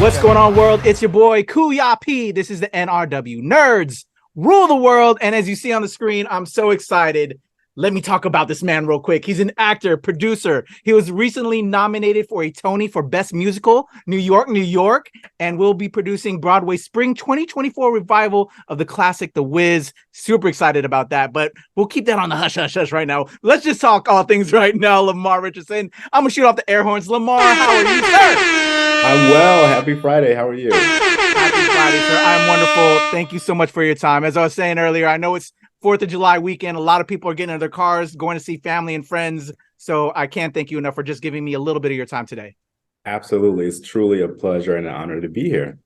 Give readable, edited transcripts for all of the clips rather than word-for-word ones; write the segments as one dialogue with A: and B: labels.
A: What's going on, world? It's your boy Kuya P. This is the NRW Nerds Rule the World. And as you see on the screen, I'm so excited. Let me talk about this man real quick. He's an actor, producer. He was recently nominated for a Tony for Best Musical, New York, New York, and will be producing Broadway's Spring 2024 revival of the classic The Wiz. Super excited about that, but we'll keep that on the hush, hush, hush right now. Let's just talk all things right now. Lamar Richardson. I'm going to shoot off the air horns. Lamar, how are you, sir?
B: I'm well. Happy Friday. How are you?
A: Happy Friday, sir. I'm wonderful. Thank you so much for your time. As I was saying earlier, I know it's 4th of July weekend. A lot of people are getting in their cars, going to see family and friends. So I can't thank you enough for just giving me a little bit of your time today.
B: Absolutely. It's truly a pleasure and an honor to be here.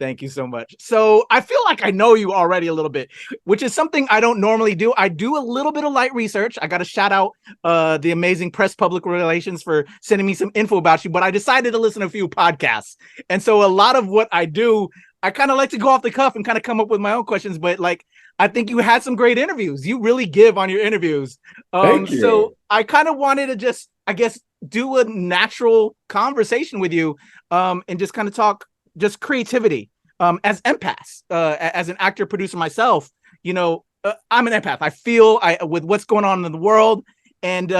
A: Thank you so much. So I feel like I know you already a little bit, which is something I don't normally do. I do a little bit of light research. I got to shout out the amazing press public relations for sending me some info about you, but I decided to listen to a few podcasts. And so a lot of what I do, I kind of like to go off the cuff and kind of come up with my own questions, but like, I think you had some great interviews. You really give on your interviews.
B: Thank you.
A: So I kind of wanted to just, I guess, do a natural conversation with you and just kind of talk just creativity. As empaths, as an actor, producer myself, you know, I'm an empath. I feel with what's going on in the world. And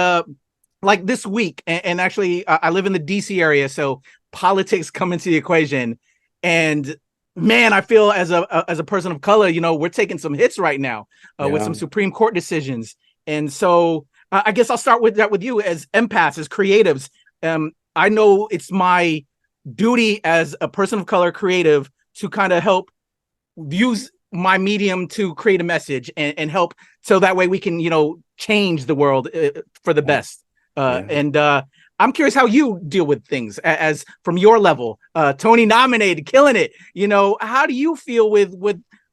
A: like this week, and actually I live in the DC area, so politics come into the equation. And man, I feel as a person of color, you know, we're taking some hits right now with some Supreme Court decisions. And so I guess I'll start with that with you as empaths, as creatives. I know it's my duty as a person of color creative to kind of help use my medium to create a message and help so that way we can, you know, change the world for the best. And I'm curious how you deal with things as from your level, Tony nominated, killing it. You know, how do you feel with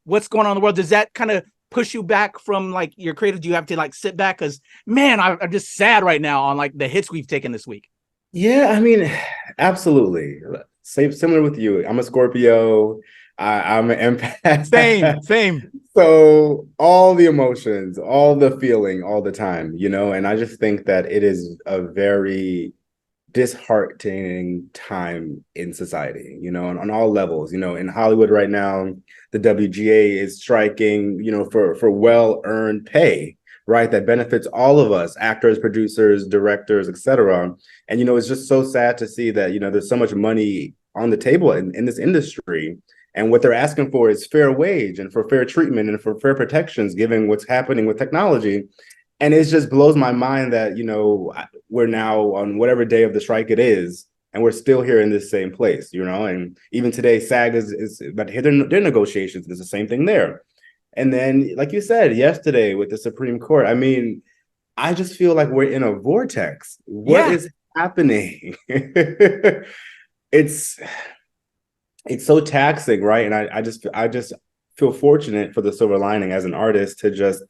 A: what's going on in the world? Does that kind of push you back from like your creative? Do you have to like sit back? Because man, I'm just sad right now on like the hits we've taken this week.
B: Yeah, I mean, absolutely. Similar with you. I'm a Scorpio. I'm an empath.
A: Same.
B: So all the emotions, all the feeling, all the time, you know, and I just think that it is a very disheartening time in society, you know, on all levels. You know, in Hollywood right now, the WGA is striking, you know, for well-earned pay, right? That benefits all of us, actors, producers, directors, etc. And, you know, it's just so sad to see that, you know, there's so much money on the table in this industry. And what they're asking for is fair wage and for fair treatment and for fair protections, given what's happening with technology. And it just blows my mind that, you know, we're now on whatever day of the strike it is, and we're still here in this same place, you know. And even today, SAG is but their negotiations. There's the same thing there. And then, like you said, yesterday with the Supreme Court, I mean, I just feel like we're in a vortex. What is happening? It's so taxing, right? And I just feel fortunate for the silver lining as an artist to just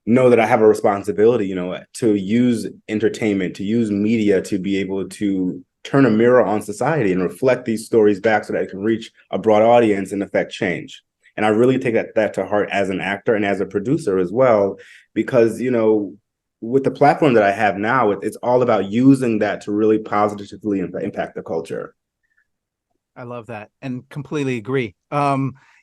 B: know that I have a responsibility, you know, to use entertainment, to use media to be able to turn a mirror on society and reflect these stories back so that it can reach a broad audience and affect change. And I really take that to heart as an actor and as a producer as well, because, you know, with the platform that I have now, it's all about using that to really positively impact the culture.
A: I love that and completely agree.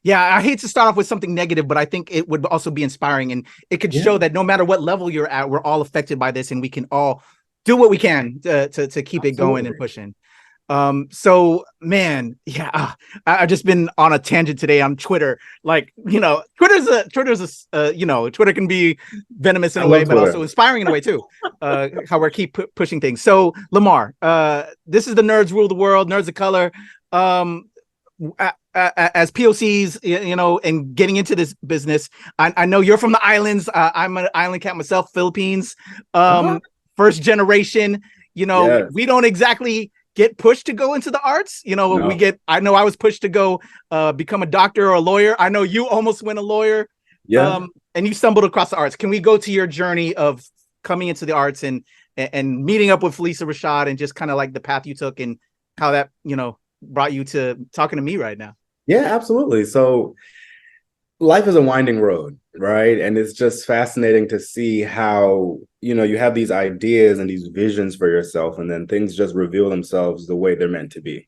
A: Yeah, I hate to start off with something negative, but I think it would also be inspiring and it could show that no matter what level you're at, we're all affected by this and we can all do what we can to keep it going and pushing. So man, I've just been on a tangent today on Twitter. Like, you know, Twitter's you know, Twitter can be venomous in a way, but also inspiring in a way too. How we keep pushing things. So Lamar, this is the Nerds Rule the World, Nerds of Color. As POCs, you know, and getting into this business, I know you're from the islands. I'm an island cat myself, Philippines, first generation. You know, we don't exactly get pushed to go into the arts. You know, I know I was pushed to go become a doctor or a lawyer. I know you almost went a lawyer. And you stumbled across the arts. Can we go to your journey of coming into the arts and meeting up with Felicia Rashad and just kind of like the path you took and how that, you know, brought you to talking to me right now?
B: Yeah, absolutely. So life is a winding road, right? And it's just fascinating to see how, you know, you have these ideas and these visions for yourself, and then things just reveal themselves the way they're meant to be.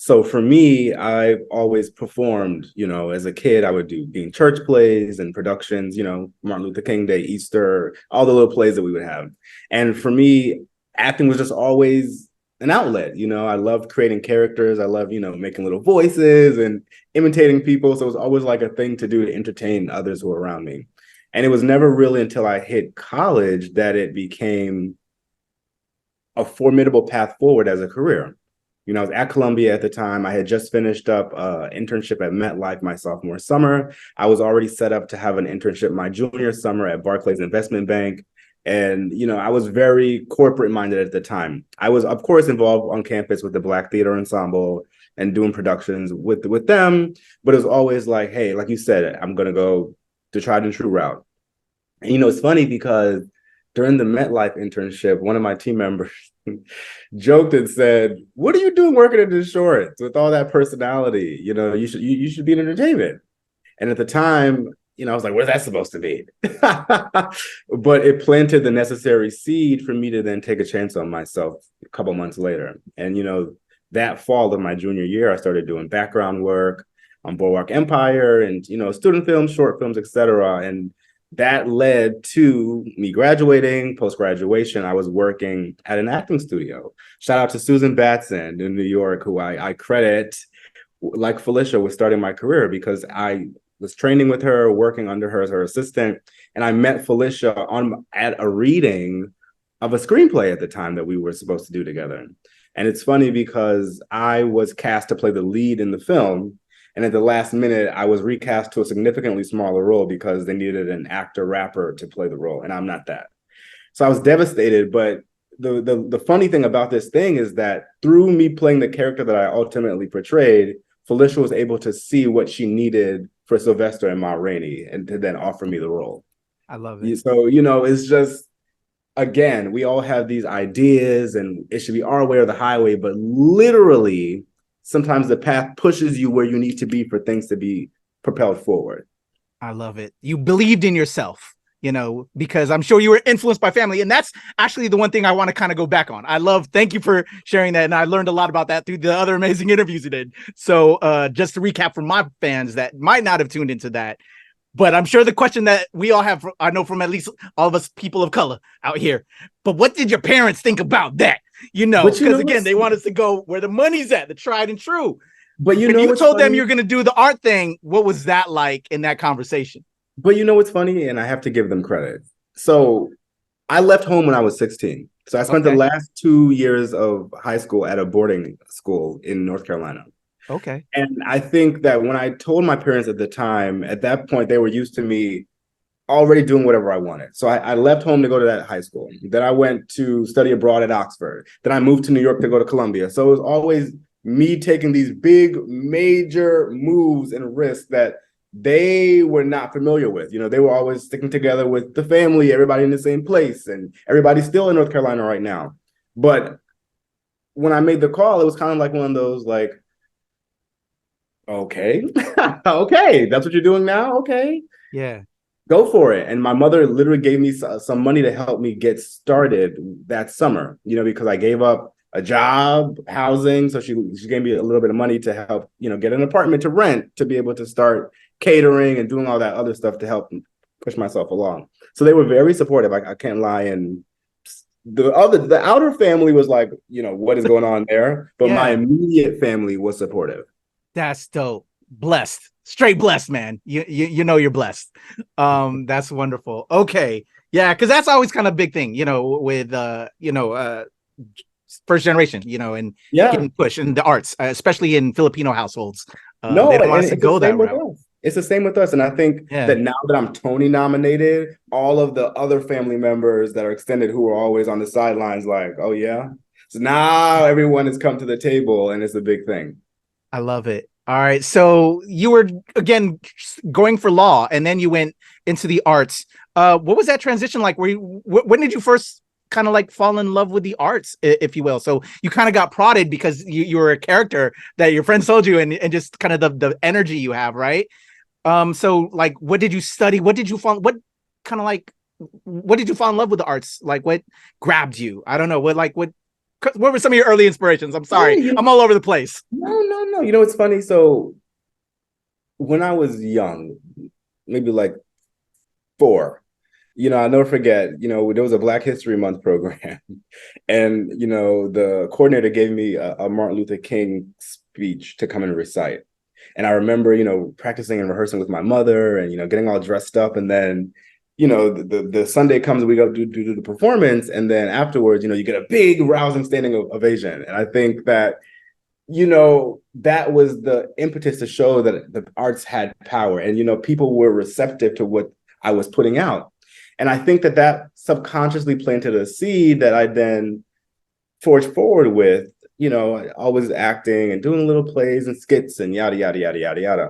B: So for me, I've always performed, as a kid, I would be in church plays and productions, Martin Luther King Day, Easter, all the little plays that we would have. And for me, acting was just always an outlet. I loved creating characters. I loved, making little voices and imitating people. So it was always like a thing to do to entertain others who were around me. And it was never really until I hit college that it became a formidable path forward as a career. I was at Columbia at the time. I had just finished up an internship at MetLife my sophomore summer. I was already set up to have an internship my junior summer at Barclays Investment Bank. And, I was very corporate minded at the time. I was, of course, involved on campus with the Black Theater Ensemble and doing productions with them. But it was always like, hey, like you said, I'm going to go the tried and true route. And, it's funny because during the MetLife internship, one of my team members joked and said, "What are you doing working in insurance with all that personality? You should be in entertainment." And at the time, I was like, "What's that supposed to be?" But it planted the necessary seed for me to then take a chance on myself a couple months later. And that fall of my junior year, I started doing background work on Boardwalk Empire and student films, short films, etc. And that led to me graduating. Post-graduation, I was working at an acting studio. Shout out to Susan Batson in New York, who I credit, like Felicia, with starting my career, because I was training with her, working under her as her assistant. And I met Felicia at a reading of a screenplay at the time that we were supposed to do together. And it's funny because I was cast to play the lead in the film. And at the last minute, I was recast to a significantly smaller role because they needed an actor rapper to play the role. And I'm not that. So I was devastated. But the funny thing about this thing is that through me playing the character that I ultimately portrayed, Felicia was able to see what she needed for Sylvester and Ma Rainey and to then offer me the role.
A: I love it.
B: So, it's just, again, we all have these ideas and it should be our way or the highway, but literally, sometimes the path pushes you where you need to be for things to be propelled forward.
A: I love it. You believed in yourself, because I'm sure you were influenced by family. And that's actually the one thing I want to kind of go back on. Thank you for sharing that. And I learned a lot about that through the other amazing interviews you did. So just to recap for my fans that might not have tuned into that, but I'm sure the question that we all have, I know from at least all of us people of color out here, but what did your parents think about that? Because again, they want us to go where the money's at, the tried and true. But when you told them you're going to do the art thing, what was that like in that conversation?
B: But what's funny, and I have to give them credit. So I left home when I was 16. So I spent the last 2 years of high school at a boarding school in North Carolina.
A: Okay.
B: And I think that when I told my parents at the time, at that point, they were used to me already doing whatever I wanted. So I left home to go to that high school. Then I went to study abroad at Oxford. Then I moved to New York to go to Columbia. So it was always me taking these big, major moves and risks that they were not familiar with. They were always sticking together with the family, everybody in the same place, and everybody's still in North Carolina right now. But when I made the call, it was kind of like one of those, like, okay, okay, that's what you're doing now? Okay.
A: Yeah.
B: Go for it. And my mother literally gave me some money to help me get started that summer, because I gave up a job, housing. So she gave me a little bit of money to help, get an apartment to rent, to be able to start catering and doing all that other stuff to help push myself along. So they were very supportive. I can't lie. And the outer family was like, what is going on there? But my immediate family was supportive.
A: That's dope. Blessed. Straight blessed, man. You're blessed. That's wonderful. Okay. Yeah, because that's always kind of a big thing, with first generation, and getting pushed in the arts, especially in Filipino households. They don't want us to go that route.
B: It's the same with us. And I think that now that I'm Tony nominated, all of the other family members that are extended who are always on the sidelines, like, oh yeah. So now everyone has come to the table and it's a big thing.
A: I love it. All right. So you were, again, going for law and then you went into the arts. What was that transition like? When did you first kind of like fall in love with the arts, if you will? So you kind of got prodded because you were a character that your friends told you and just kind of the energy you have, right? So like, what did you study? What did you fall in love with the arts? Like what grabbed you? I don't know. What what were some of your early inspirations? I'm sorry, I'm all over the place.
B: No. You know, it's funny. So when I was young, maybe like 4, you know, I'll never forget, you know, there was a Black History Month program and, you know, the coordinator gave me a Martin Luther King speech to come and recite. And I remember, you know, practicing and rehearsing with my mother and, you know, getting all dressed up. And then, you know, the Sunday comes, we go do the performance. And then afterwards, you know, you get a big rousing standing ovation. And I think that, you know, that was the impetus to show that the arts had power. And, you know, people were receptive to what I was putting out. And I think that subconsciously planted a seed that I then forged forward with, you know, always acting and doing little plays and skits and yada, yada, yada, yada, yada.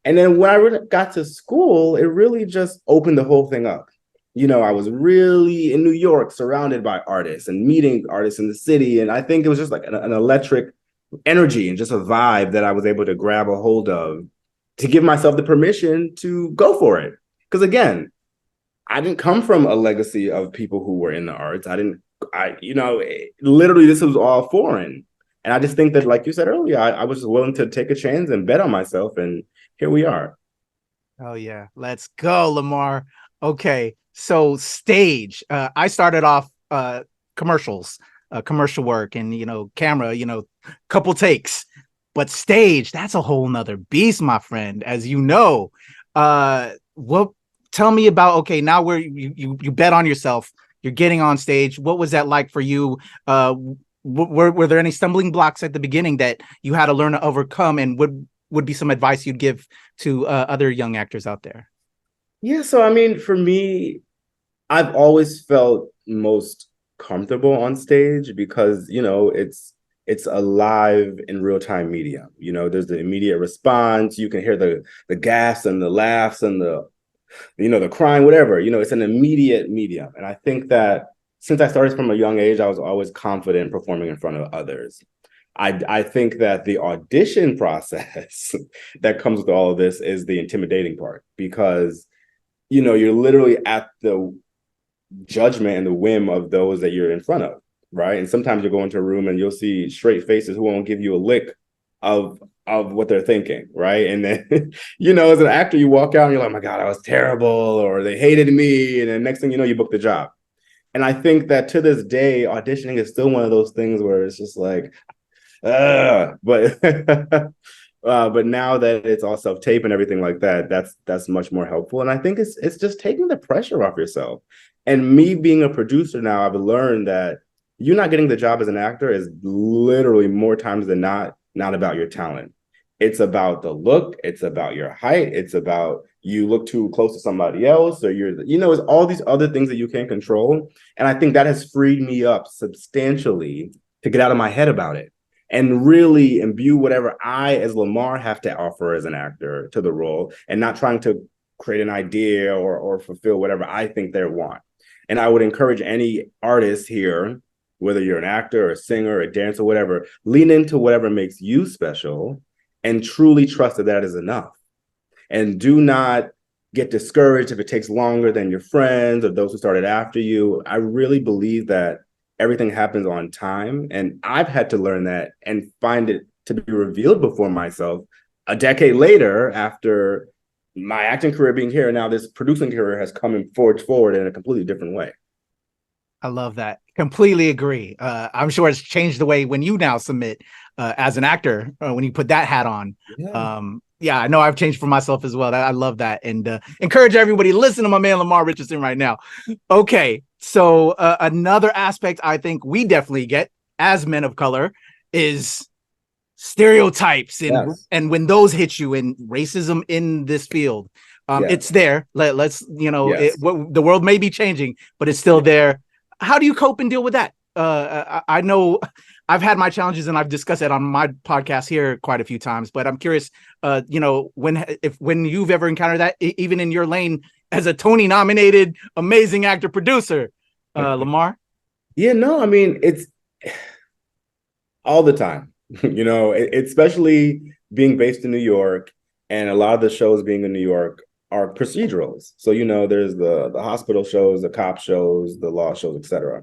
B: And then when I really got to school, it really just opened the whole thing up. You know, I was really in New York, surrounded by artists and meeting artists in the city. And I think it was just like an electric energy and just a vibe that I was able to grab a hold of to give myself the permission to go for it. Because again, I didn't come from a legacy of people who were in the arts. Literally this was all foreign. And I just think that, like you said earlier, I was willing to take a chance and bet on myself. And here we are.
A: Oh, yeah. Let's go, Lamar. Okay. So stage, I started off commercials, commercial work and, you know, camera, you know, couple takes, but stage, that's a whole nother beast, my friend, as you know. Tell me about, okay, now where you bet on yourself, you're getting on stage. What was that like for you? Were there any stumbling blocks at the beginning that you had to learn to overcome, and would be some advice you'd give to other young actors out there?
B: Yeah, so I mean, for me, I've always felt most comfortable on stage because, you know, it's a live in real-time medium. You know, there's the immediate response. You can hear the gasps and the laughs and the crying, whatever. You know, it's an immediate medium. And I think that since I started from a young age, I was always confident performing in front of others. I think that the audition process that comes with all of this is the intimidating part because, you know, you're literally at the judgment and the whim of those that you're in front of, right? And sometimes you'll go into a room and you'll see straight faces who won't give you a lick of what they're thinking, right? And then, you know, as an actor, you walk out and you're like, oh my God, I was terrible, or they hated me. And then next thing you know, you book the job. And I think that to this day, auditioning is still one of those things where it's just like, but now that it's all self-tape and everything like that, that's much more helpful. And I think it's just taking the pressure off yourself. And me being a producer now, I've learned that you not getting the job as an actor is literally more times than not about your talent. It's about the look. It's about your height. It's about you look too close to somebody else, or it's all these other things that you can't control. And I think that has freed me up substantially to get out of my head about it and really imbue whatever I, as Lamar, have to offer as an actor to the role, and not trying to create an idea or fulfill whatever I think they want. And I would encourage any artist here, whether you're an actor or a singer or a dancer, whatever, lean into whatever makes you special and truly trust that is enough. And do not get discouraged if it takes longer than your friends or those who started after you. I really believe that everything happens on time. And I've had to learn that and find it to be revealed before myself a decade later, after my acting career being here. Now this producing career has come and forged forward in a completely different way.
A: I love that. Completely agree. I'm sure it's changed the way when you now submit as an actor, when you put that hat on. Yeah, I know I've changed for myself as well. I love that. And encourage everybody to listen to my man, Lamar Richardson, right now. Okay, so another aspect I think we definitely get as men of color is stereotypes. And when those hit you, and racism in this field, it's there. Let's, the world may be changing, but it's still there. How do you cope and deal with that? I know I've had my challenges and I've discussed it on my podcast here quite a few times, but I'm curious, when you've ever encountered that, even in your lane as a Tony nominated, amazing actor, producer, Lamar? Yeah, no, I mean, it's all the time, especially being based in New York, and a lot of the shows being in New York are procedurals. So, there's the hospital shows, the cop shows, the law shows, etc.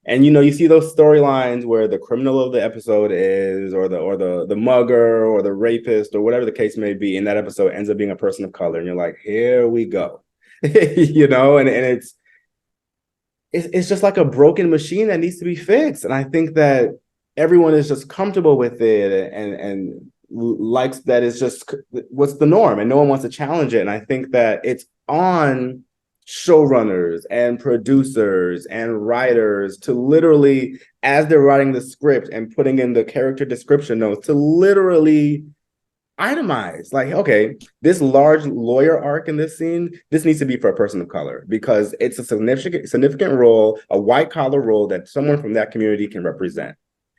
B: And you see those storylines where the criminal of the episode is, or the mugger or the rapist or whatever the case may be in that episode ends up being a person of color, and you're like, here we go. And it's just like a broken machine that needs to be fixed. And I think that everyone is just comfortable with it and likes that it's just what's the norm, and no one wants to challenge it. And I think that it's on showrunners and producers and writers to literally, as they're writing the script and putting in the character description notes, to literally itemize, like, okay, this large lawyer arc in this scene, this needs to be for a person of color because it's a significant role, a white collar role that someone from that community can represent.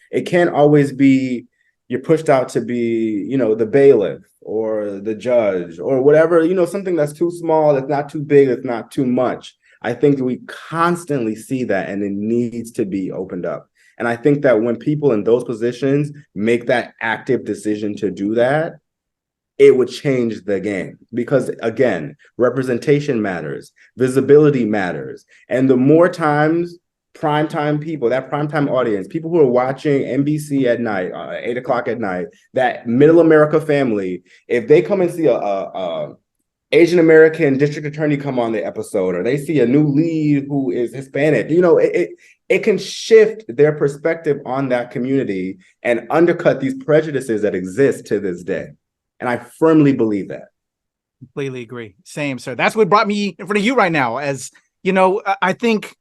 B: It can't always be you're pushed out to be, the bailiff or the judge or whatever, something that's too small, that's not too big, that's not too much. I think we constantly see that, and it needs to be opened up. And I think that when people in those positions make that active decision to do that, it would change the game. Because again, representation matters, visibility matters. And the more times primetime people, that primetime audience, people who are watching NBC at night, 8 o'clock at night, that middle America family, if they come and see a Asian American district attorney come on the episode, or they see a new lead who is Hispanic, it can shift their perspective on that community and undercut these prejudices that exist to this day. And I firmly believe that.
A: Completely agree. Same, sir. That's what brought me in front of you right now. As I think,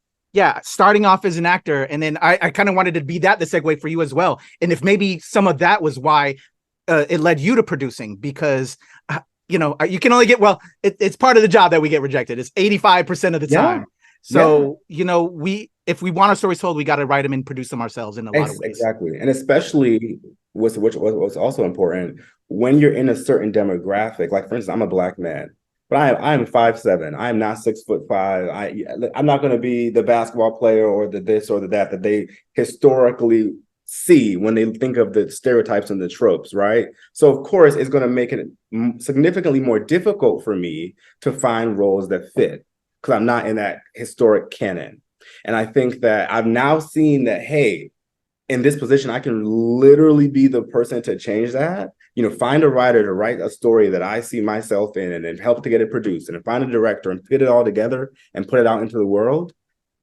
A: starting off as an actor, and then I kind of wanted to be the segue for you as well. And if maybe some of that was why it led you to producing, because you can only get, it's part of the job that we get rejected. It's 85% of the time. So if we want our stories told, we got to write them and produce them ourselves in a lot of ways. Exactly.
B: And especially what's also important, when you're in a certain demographic, like for instance, I'm a Black man, but I am 5'7". I am not 6'5". I'm not going to be the basketball player or the this or the that they historically see when they think of the stereotypes and the tropes, right? So of course, it's going to make it significantly more difficult for me to find roles that fit, because I'm not in that historic canon. And I think that I've now seen that, hey, in this position, I can literally be the person to change that. Find a writer to write a story that I see myself in, and then help to get it produced, and find a director and fit it all together and put it out into the world.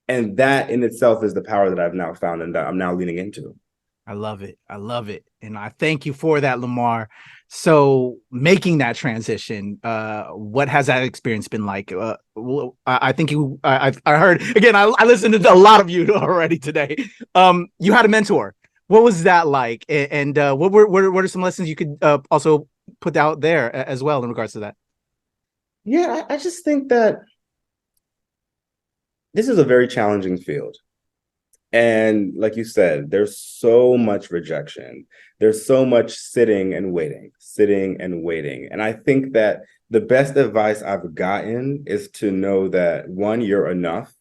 B: And that in itself is the power that I've now found and that I'm now leaning into.
A: I love it. I love it. And I thank you for that, Lamar. So making that transition, what has that experience been like? I think I heard, again, I listened to a lot of you already today. You had a mentor. What was that like? And what are some lessons you could also put out there as well in regards to that?
B: Yeah, I just think that this is a very challenging field. And like you said, there's so much rejection. There's so much sitting and waiting. And I think that the best advice I've gotten is to know that, one, you're enough.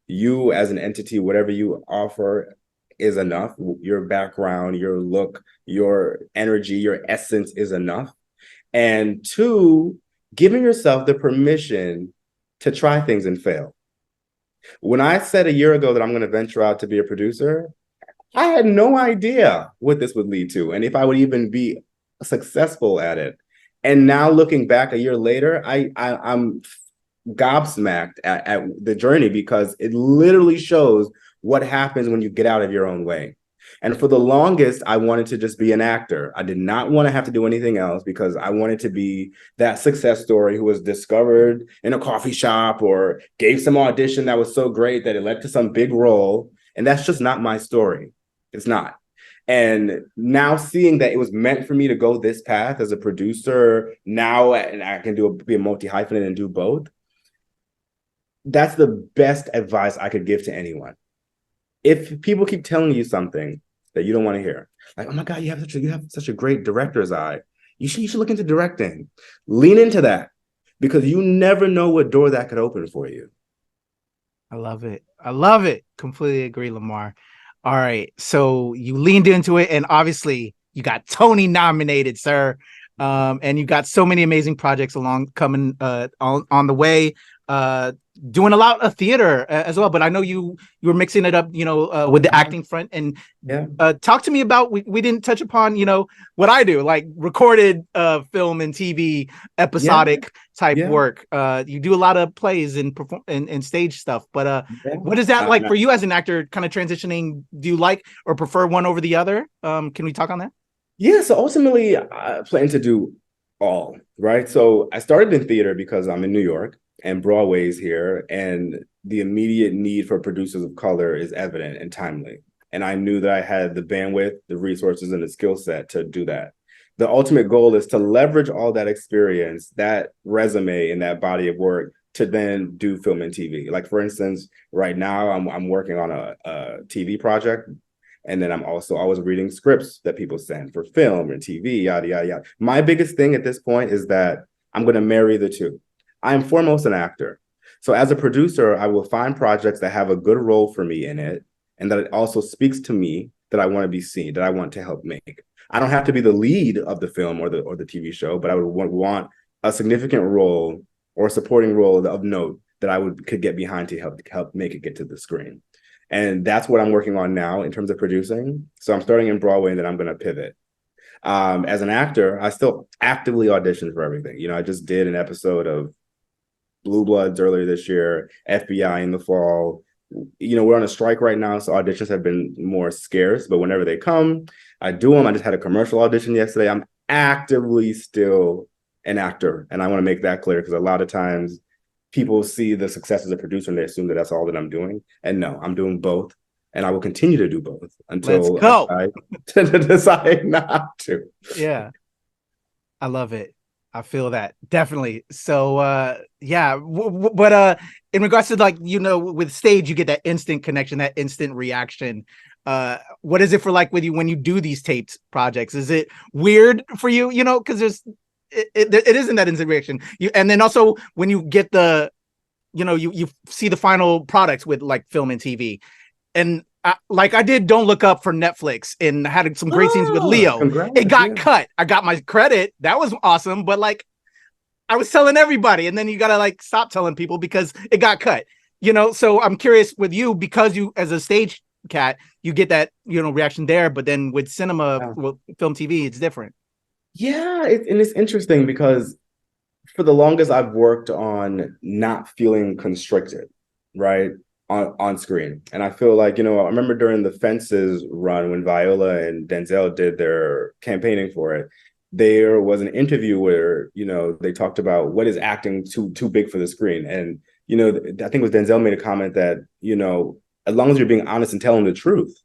B: You as an entity, whatever you offer is enough. Your background, your look, your energy, your essence is enough. And two, giving yourself the permission to try things and fail. When I said a year ago that I'm going to venture out to be a producer, I had no idea what this would lead to, and if I would even be successful at it. And now looking back a year later, I'm gobsmacked at the journey, because it literally shows what happens when you get out of your own way. And for the longest, I wanted to just be an actor. I did not want to have to do anything else, because I wanted to be that success story who was discovered in a coffee shop or gave some audition that was so great that it led to some big role. And that's just not my story. It's not. And now seeing that it was meant for me to go this path as a producer now, and I can be a multi-hyphenate and do both. That's the best advice I could give to anyone. If people keep telling you something that you don't want to hear, like, oh my God, you have such a great director's eye, you should look into directing. Lean into that, because you never know what door that could open for you.
A: I love it. I love it. Completely agree, Lamar. All right. So you leaned into it, and obviously you got Tony nominated, sir. And you got so many amazing projects coming on the way. doing a lot of theater as well. But I know you were mixing it up, with the acting front. And talk to me about, we didn't touch upon, what I do, like recorded film and TV, episodic type work. You do a lot of plays and perform and stage stuff. But what is that like for you as an actor, kind of transitioning? Do you like or prefer one over the other? Can we talk on that?
B: Yeah, so ultimately I plan to do all, right? So I started in theater because I'm in New York and Broadway's here, and the immediate need for producers of color is evident and timely. And I knew that I had the bandwidth, the resources, and the skill set to do that. The ultimate goal is to leverage all that experience, that resume, and that body of work to then do film and TV. Like, for instance, right now I'm working on a TV project. And then I'm also always reading scripts that people send for film and TV, yada, yada, yada. My biggest thing at this point is that I'm going to marry the two. I am foremost an actor. So as a producer, I will find projects that have a good role for me in it, and that it also speaks to me, that I want to be seen, that I want to help make. I don't have to be the lead of the film or the TV show, but I would want a significant role or supporting role of note that I could get behind to help make it get to the screen. And that's what I'm working on now in terms of producing. So I'm starting in Broadway, and then I'm going to pivot. As an actor, I still actively audition for everything. I just did an episode of Blue Bloods earlier this year, FBI in the fall. We're on a strike right now, so auditions have been more scarce. But whenever they come, I do them. I just had a commercial audition yesterday. I'm actively still an actor, and I want to make that clear, because a lot of times people see the success as a producer and they assume that that's all that I'm doing. And no, I'm doing both. And I will continue to do both until I decide not to.
A: Yeah. I love it. I feel that. Definitely. So, but in regards to with stage, you get that instant connection, that instant reaction. What is it for with you when you do these taped projects? Is it weird for you, because it isn't that instant reaction. And then also when you get you see the final products with film and TV, and I did Don't Look Up for Netflix and had some great scenes with Leo. It got cut. I got my credit. That was awesome. But I was telling everybody, and then you gotta stop telling people because it got cut. So I'm curious with you, because you as a stage cat, you get that reaction there, but then with cinema, film, TV, it's different.
B: Yeah, and it's interesting because for the longest I've worked on not feeling constricted, right, on screen. And I feel I remember during the Fences run when Viola and Denzel did their campaigning for it, there was an interview where, they talked about what is acting too big for the screen. And, I think it was Denzel made a comment that, as long as you're being honest and telling the truth,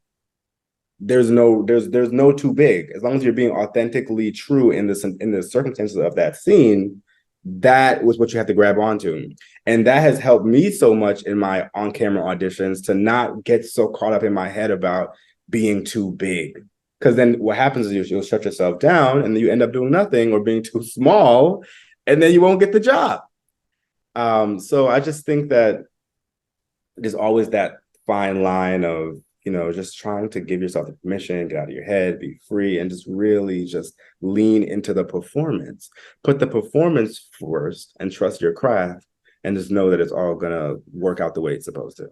B: there's no too big. As long as you're being authentically true in the circumstances of that scene, that was what you have to grab onto. And that has helped me so much in my on-camera auditions to not get so caught up in my head about being too big. Because then what happens is you'll shut yourself down and then you end up doing nothing or being too small, and then you won't get the job. So I just think that there's always that fine line of, just trying to give yourself the permission, get out of your head, be free, and just really just lean into the performance. Put the performance first and trust your craft, and just know that it's all gonna work out the way it's supposed to.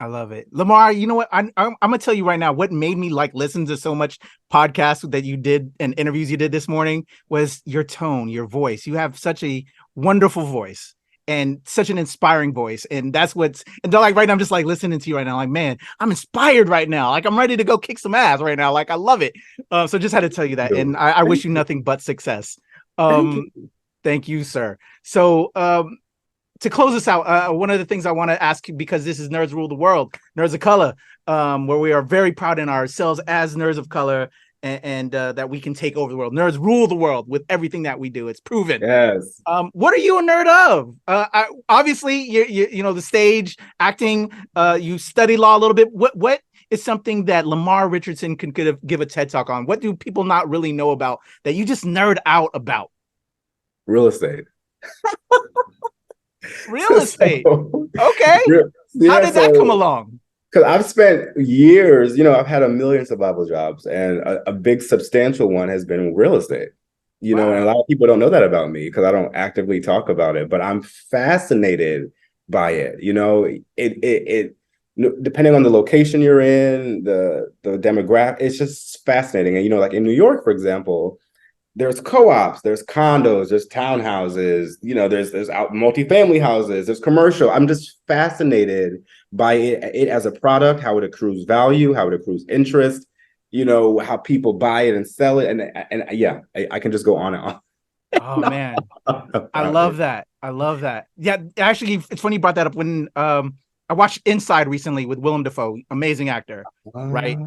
A: I love it. Lamar, you know what? I'm gonna tell you right now, what made me listen to so much podcasts that you did and interviews you did this morning was your tone, your voice. You have such a wonderful voice and such an inspiring voice. And that's and right now, I'm just listening to you right now. Man, I'm inspired right now. I'm ready to go kick some ass right now. I love it. So just had to tell you that. And I wish you nothing but success. Thank you, sir. So to close this out, one of the things I want to ask you, because this is Nerds Rule the World, Nerds of Color, where we are very proud in ourselves as nerds of color, and that we can take over the world. Nerds rule the world with everything that we do. It's proven.
B: Yes.
A: What are you a nerd of? Obviously, you the stage, acting. You study law a little bit. What is something that Lamar Richardson can give a TED Talk on? What do people not really know about that you just nerd out about?
B: Real estate.
A: Real estate. Okay. How did that come along?
B: Because I've spent years, I've had a million survival jobs, and a big substantial one has been real estate. you know, and a lot of people don't know that about me because I don't actively talk about it, but I'm fascinated by it. You know, it depending on the location you're in, the demographic, it's just fascinating. And, you know, like in New York, for example, there's co-ops, there's condos, there's townhouses, you know, there's out multifamily houses, there's commercial. I'm just fascinated by it as a product, how it accrues value, how it accrues interest, you know, how people buy it and sell it. And yeah, I can just go on and on.
A: Oh man. I love that. I love that. Yeah, actually, it's funny you brought that up. When I watched Inside recently with Willem Dafoe, amazing actor, right?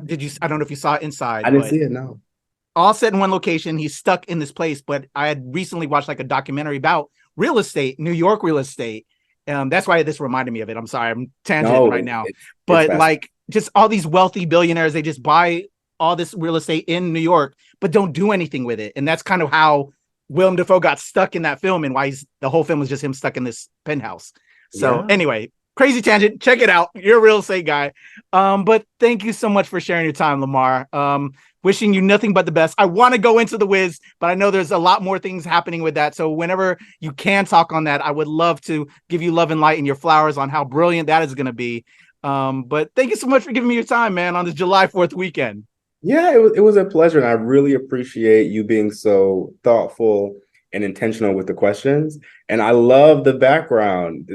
A: I don't know if you saw Inside.
B: I didn't see it, no.
A: All set in one location. He's stuck in this place. But I had recently watched like a documentary about real estate, New York real estate. That's why this reminded me of it. I'm sorry, I'm tangent right now. But like just all these wealthy billionaires, they just buy all this real estate in New York, but don't do anything with it. And that's kind of how Willem Dafoe got stuck in that film, and why the whole film was just him stuck in this penthouse. So anyway, crazy tangent. Check it out. You're a real estate guy. But thank you so much for sharing your time, Lamar. Wishing you nothing but the best. I want to go into the Wiz, but I know there's a lot more things happening with that. So whenever you can talk on that, I would love to give you love and light and your flowers on how brilliant that is going to be. But thank you so much for giving me your time, man, on this July 4th weekend.
B: Yeah, it was a pleasure. And I really appreciate you being so thoughtful and intentional with the questions. And I love the background.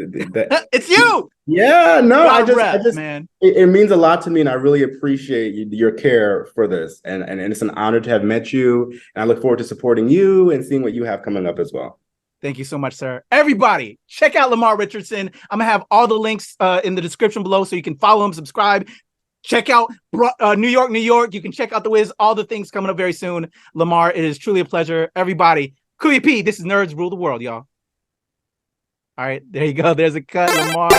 A: It's you.
B: Yeah, no, I just
A: man.
B: It means a lot to me, and I really appreciate your care for this. And it's an honor to have met you. And I look forward to supporting you and seeing what you have coming up as well.
A: Thank you so much, sir. Everybody, check out Lamar Richardson. I'm gonna have all the links in the description below, so you can follow him, subscribe. Check out New York, New York. You can check out the Wiz. All the things coming up very soon. Lamar, it is truly a pleasure. Everybody, Kuya P, this is Nerds Rule the World, y'all. All right, there you go. There's a cut, Lamar.